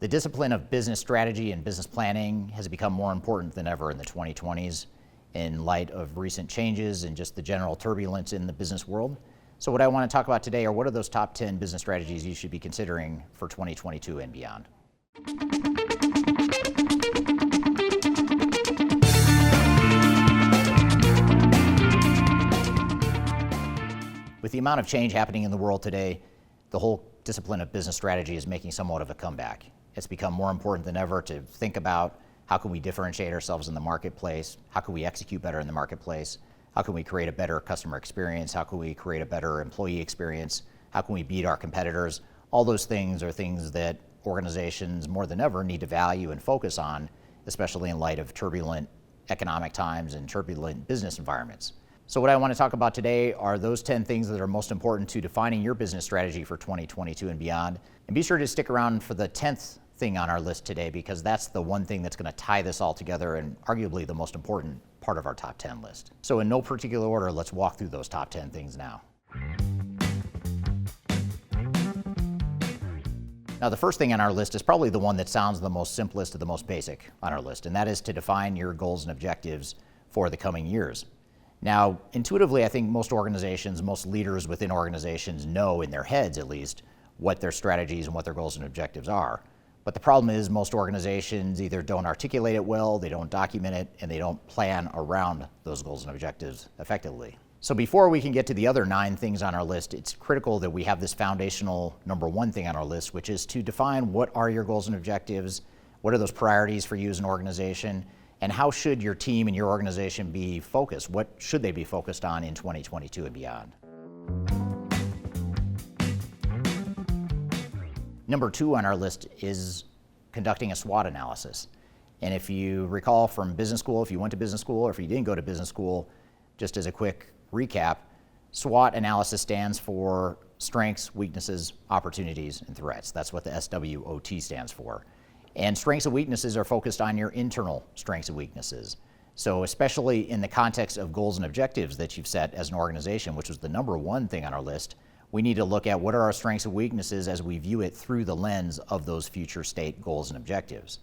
The discipline of business strategy and business planning has become more important than ever in the 2020s in light of recent changes and just the general turbulence in the business world. So what I want to talk about today are what are those top 10 business strategies you should be considering for 2022 and beyond. With the amount of change happening in the world today, the whole discipline of business strategy is making somewhat of a comeback. It's become more important than ever to think about how can we differentiate ourselves in the marketplace, how can we execute better in the marketplace, how can we create a better customer experience, how can we create a better employee experience, how can we beat our competitors. All those things are things that organizations more than ever need to value and focus on, especially in light of turbulent economic times and turbulent business environments. So what I want to talk about today are those 10 things that are most important to defining your business strategy for 2022 and beyond. And be sure to stick around for the 10th thing on our list today, because that's the one thing that's going to tie this all together and arguably the most important part of our top 10 list. So in no particular order, let's walk through those top 10 things now. Now, the first thing on our list is probably the one that sounds the most simplest or the most basic on our list, and that is to define your goals and objectives for the coming years. Now, intuitively, I think most organizations, most leaders within organizations know in their heads at least what their strategies and what their goals and objectives are. But the problem is most organizations either don't articulate it well, they don't document it, and they don't plan around those goals and objectives effectively. So before we can get to the other 9 things on our list, it's critical that we have this foundational number 1 thing on our list, which is to define what are your goals and objectives, what are those priorities for you as an organization, and how should your team and your organization be focused? What should they be focused on in 2022 and beyond? Number 2 on our list is conducting a SWOT analysis. And if you recall from business school, if you went to business school or if you didn't go to business school, just as a quick recap, SWOT analysis stands for strengths, weaknesses, opportunities, and threats. That's what the SWOT stands for. And strengths and weaknesses are focused on your internal strengths and weaknesses. So especially in the context of goals and objectives that you've set as an organization, which was the number 1 thing on our list, we need to look at what are our strengths and weaknesses as we view it through the lens of those future state goals and objectives.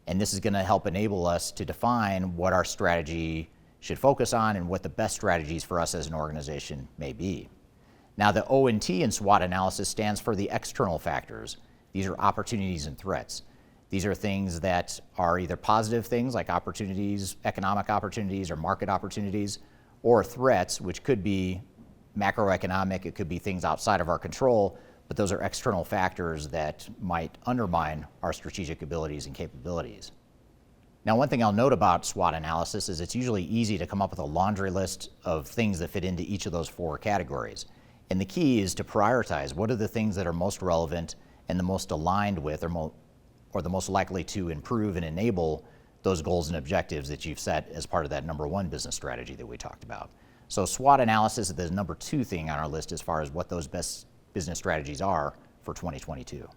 And this is going to help enable us to define what our strategy should focus on and what the best strategies for us as an organization may be. Now, the O and T in SWOT analysis stands for the external factors. These are opportunities and threats. These are things that are either positive things like opportunities, economic opportunities or market opportunities, or threats, which could be macroeconomic, it could be things outside of our control, but those are external factors that might undermine our strategic abilities and capabilities. Now, one thing I'll note about SWOT analysis is it's usually easy to come up with a laundry list of things that fit into each of those 4 categories. And the key is to prioritize what are the things that are most relevant and the most aligned with or the most likely to improve and enable those goals and objectives that you've set as part of that number 1 business strategy that we talked about. So SWOT analysis is the number 2 thing on our list as far as what those best business strategies are for 2022.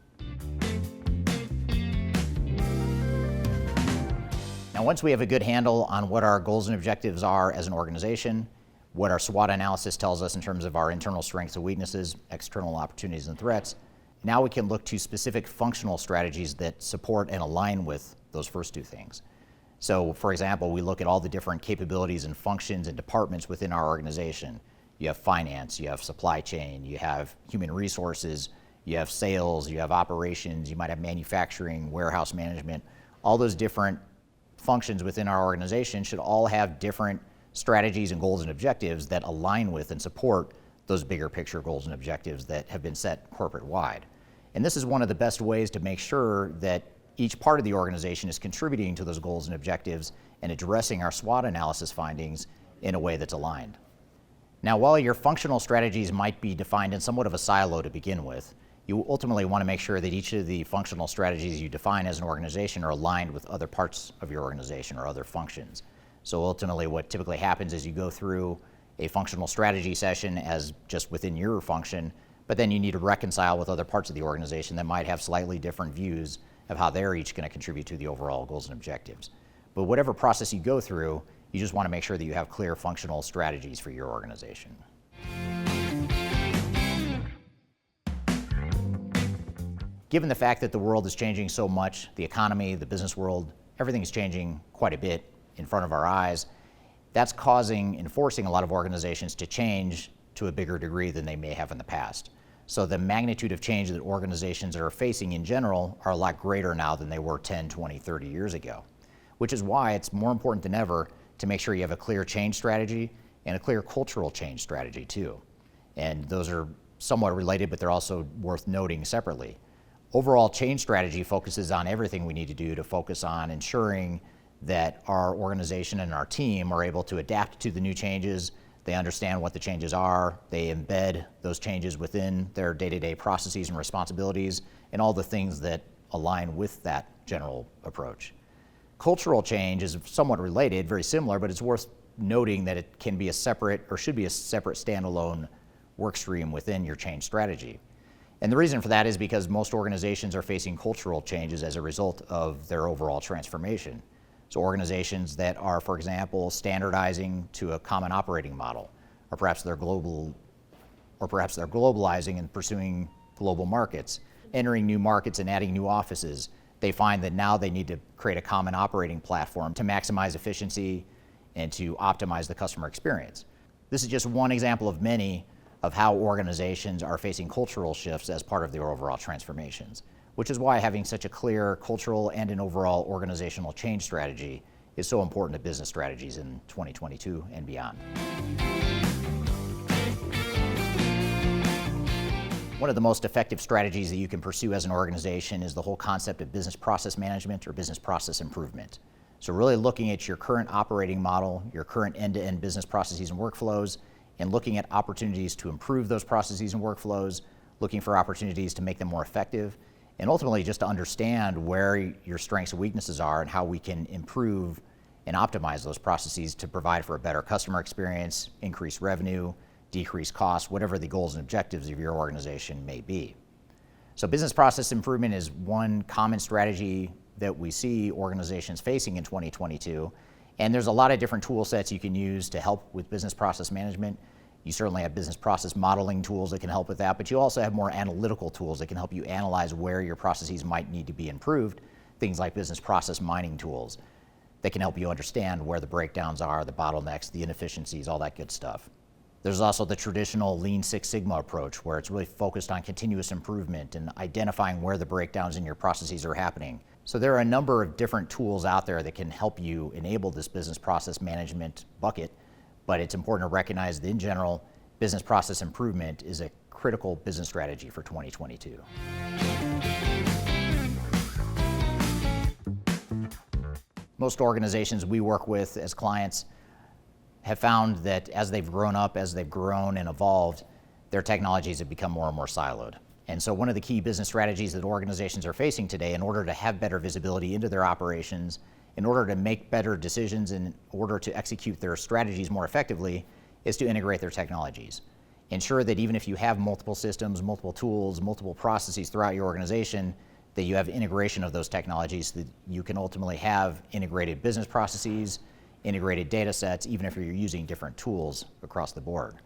Now, once we have a good handle on what our goals and objectives are as an organization, what our SWOT analysis tells us in terms of our internal strengths and weaknesses, external opportunities and threats, now we can look to specific functional strategies that support and align with those first 2 things. So, for example, we look at all the different capabilities and functions and departments within our organization. You have finance, you have supply chain, you have human resources, you have sales, you have operations, you might have manufacturing, warehouse management. All those different functions within our organization should all have different strategies and goals and objectives that align with and support those bigger picture goals and objectives that have been set corporate-wide. And this is one of the best ways to make sure that each part of the organization is contributing to those goals and objectives and addressing our SWOT analysis findings in a way that's aligned. Now, while your functional strategies might be defined in somewhat of a silo to begin with, you ultimately want to make sure that each of the functional strategies you define as an organization are aligned with other parts of your organization or other functions. So ultimately what typically happens is you go through a functional strategy session as just within your function, but then you need to reconcile with other parts of the organization that might have slightly different views of how they're each going to contribute to the overall goals and objectives. But whatever process you go through, you just want to make sure that you have clear functional strategies for your organization. Given the fact that the world is changing so much, the economy, the business world, everything is changing quite a bit in front of our eyes, that's causing and forcing a lot of organizations to change to a bigger degree than they may have in the past. So the magnitude of change that organizations are facing in general are a lot greater now than they were 10, 20, 30 years ago, which is why it's more important than ever to make sure you have a clear change strategy and a clear cultural change strategy too. And those are somewhat related, but they're also worth noting separately. Overall change strategy focuses on everything we need to do to focus on ensuring that our organization and our team are able to adapt to the new changes. They understand what the changes are. They embed those changes within their day-to-day processes and responsibilities and all the things that align with that general approach. Cultural change is somewhat related, very similar, but it's worth noting that it can be a separate or should be a separate standalone work stream within your change strategy. And the reason for that is because most organizations are facing cultural changes as a result of their overall transformation. So organizations that are, for example, standardizing to a common operating model, or perhaps they're globalizing and pursuing global markets, entering new markets and adding new offices, they find that now they need to create a common operating platform to maximize efficiency and to optimize the customer experience. This is just one example of many of how organizations are facing cultural shifts as part of their overall transformations, which is why having such a clear cultural and an overall organizational change strategy is so important to business strategies in 2022 and beyond. One of the most effective strategies that you can pursue as an organization is the whole concept of business process management or business process improvement. So really looking at your current operating model, your current end-to-end business processes and workflows, and looking at opportunities to improve those processes and workflows, looking for opportunities to make them more effective, and ultimately just to understand where your strengths and weaknesses are and how we can improve and optimize those processes to provide for a better customer experience, increase revenue, decrease costs, whatever the goals and objectives of your organization may be. So business process improvement is one common strategy that we see organizations facing in 2022. And there's a lot of different tool sets you can use to help with business process management. You certainly have business process modeling tools that can help with that, but you also have more analytical tools that can help you analyze where your processes might need to be improved. Things like business process mining tools that can help you understand where the breakdowns are, the bottlenecks, the inefficiencies, all that good stuff. There's also the traditional Lean Six Sigma approach, where it's really focused on continuous improvement and identifying where the breakdowns in your processes are happening. So there are a number of different tools out there that can help you enable this business process management bucket, but it's important to recognize that in general, business process improvement is a critical business strategy for 2022. Most organizations we work with as clients have found that as they've grown up, as they've grown and evolved, their technologies have become more and more siloed. And so one of the key business strategies that organizations are facing today in order to have better visibility into their operations, in order to make better decisions, in order to execute their strategies more effectively, is to integrate their technologies. Ensure that even if you have multiple systems, multiple tools, multiple processes throughout your organization, that you have integration of those technologies so that you can ultimately have integrated business processes, integrated data sets, even if you're using different tools across the board.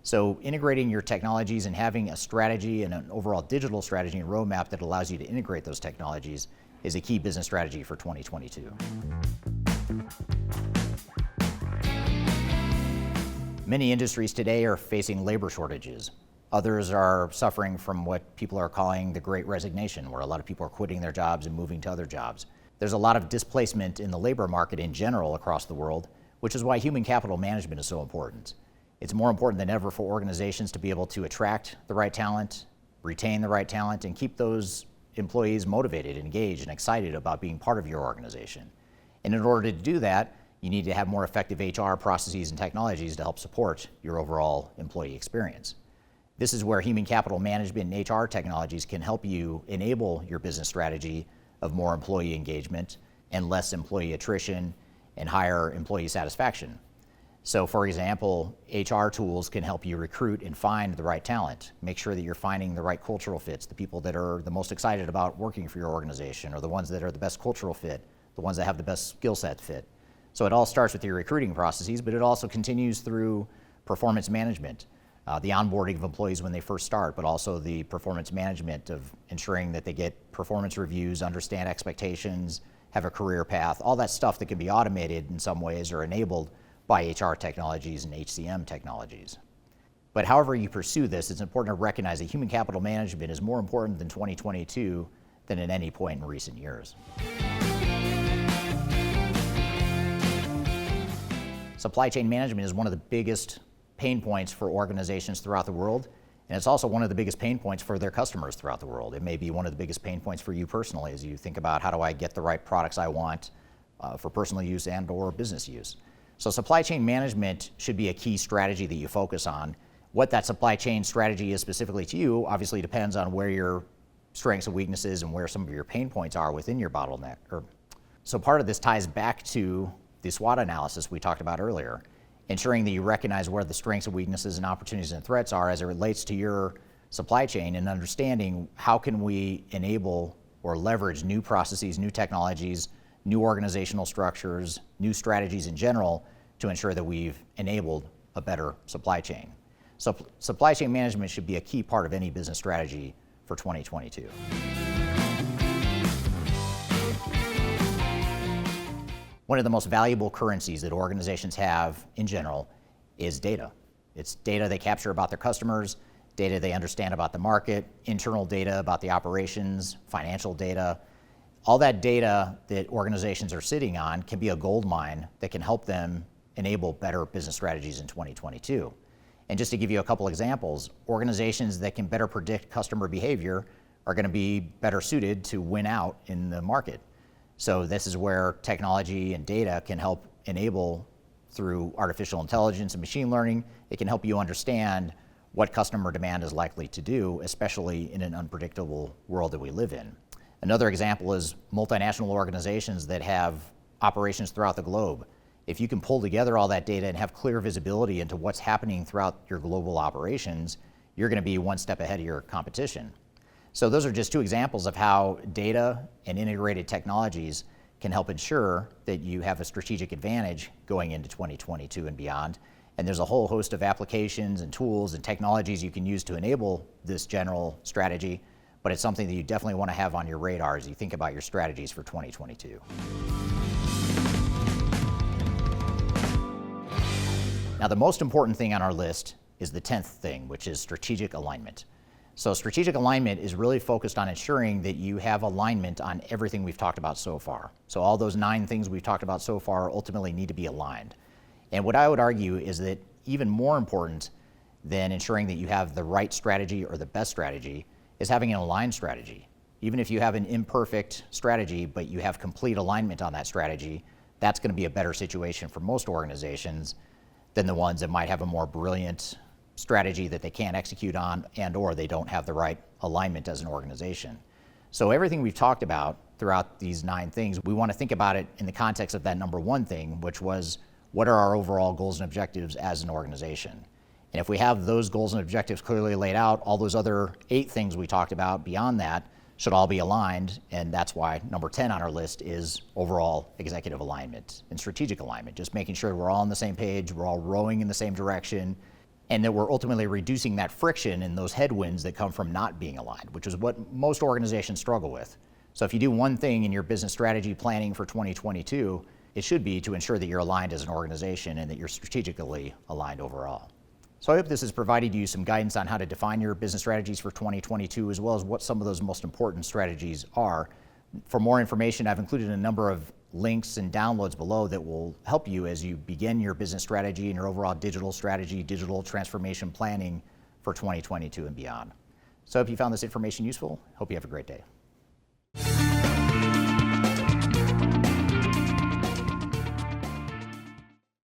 So integrating your technologies and having a strategy and an overall digital strategy and roadmap that allows you to integrate those technologies is a key business strategy for 2022. Many industries today are facing labor shortages. Others are suffering from what people are calling the Great Resignation, where a lot of people are quitting their jobs and moving to other jobs. There's a lot of displacement in the labor market in general across the world, which is why human capital management is so important. It's more important than ever for organizations to be able to attract the right talent, retain the right talent, and keep those employees motivated, engaged, and excited about being part of your organization. And in order to do that, you need to have more effective HR processes and technologies to help support your overall employee experience. This is where human capital management and HR technologies can help you enable your business strategy of more employee engagement and less employee attrition and higher employee satisfaction. So for example, HR tools can help you recruit and find the right talent. Make sure that you're finding the right cultural fits, the people that are the most excited about working for your organization, or the ones that are the best cultural fit, the ones that have the best skill set fit. So it all starts with your recruiting processes, but it also continues through performance management, the onboarding of employees when they first start, but also the performance management of ensuring that they get performance reviews, understand expectations, have a career path, all that stuff that can be automated in some ways or enabled by HR technologies and HCM technologies. But however you pursue this, it's important to recognize that human capital management is more important in 2022 than at any point in recent years. Supply chain management is one of the biggest pain points for organizations throughout the world, and it's also one of the biggest pain points for their customers throughout the world. It may be one of the biggest pain points for you personally as you think about how do I get the right products I want for personal use and or business use. So supply chain management should be a key strategy that you focus on. What that supply chain strategy is specifically to you obviously depends on where your strengths and weaknesses and where some of your pain points are within your bottleneck. So part of this ties back to the SWOT analysis we talked about earlier, ensuring that you recognize where the strengths and weaknesses and opportunities and threats are as it relates to your supply chain, and understanding how can we enable or leverage new processes, new technologies, new organizational structures, new strategies in general to ensure that we've enabled a better supply chain. So supply chain management should be a key part of any business strategy for 2022. One of the most valuable currencies that organizations have in general is data. It's data they capture about their customers, data they understand about the market, internal data about the operations, financial data. All that data that organizations are sitting on can be a gold mine that can help them enable better business strategies in 2022. And just to give you a couple examples, organizations that can better predict customer behavior are going to be better suited to win out in the market. So this is where technology and data can help enable, through artificial intelligence and machine learning, it can help you understand what customer demand is likely to do, especially in an unpredictable world that we live in. Another example is multinational organizations that have operations throughout the globe. If you can pull together all that data and have clear visibility into what's happening throughout your global operations, you're going to be one step ahead of your competition. So those are just two examples of how data and integrated technologies can help ensure that you have a strategic advantage going into 2022 and beyond. And there's a whole host of applications and tools and technologies you can use to enable this general strategy, but it's something that you definitely want to have on your radar as you think about your strategies for 2022. Now, the most important thing on our list is the 10th thing, which is strategic alignment. So strategic alignment is really focused on ensuring that you have alignment on everything we've talked about so far. So all those 9 things we've talked about so far ultimately need to be aligned. And what I would argue is that even more important than ensuring that you have the right strategy or the best strategy is having an aligned strategy. Even if you have an imperfect strategy, but you have complete alignment on that strategy, that's going to be a better situation for most organizations than the ones that might have a more brilliant strategy that they can't execute on and or they don't have the right alignment as an organization. So everything we've talked about throughout these 9 things, we want to think about it in the context of that number 1 thing, which was what are our overall goals and objectives as an organization? And if we have those goals and objectives clearly laid out, all those other 8 things we talked about beyond that should all be aligned, and that's why number 10 on our list is overall executive alignment and strategic alignment, just making sure we're all on the same page, we're all rowing in the same direction, and that we're ultimately reducing that friction and those headwinds that come from not being aligned, which is what most organizations struggle with. So if you do one thing in your business strategy planning for 2022, it should be to ensure that you're aligned as an organization and that you're strategically aligned overall. So I hope this has provided you some guidance on how to define your business strategies for 2022, as well as what some of those most important strategies are. For more information, I've included a number of links and downloads below that will help you as you begin your business strategy and your overall digital strategy, digital transformation planning for 2022 and beyond. So I hope you found this information useful. Hope you have a great day.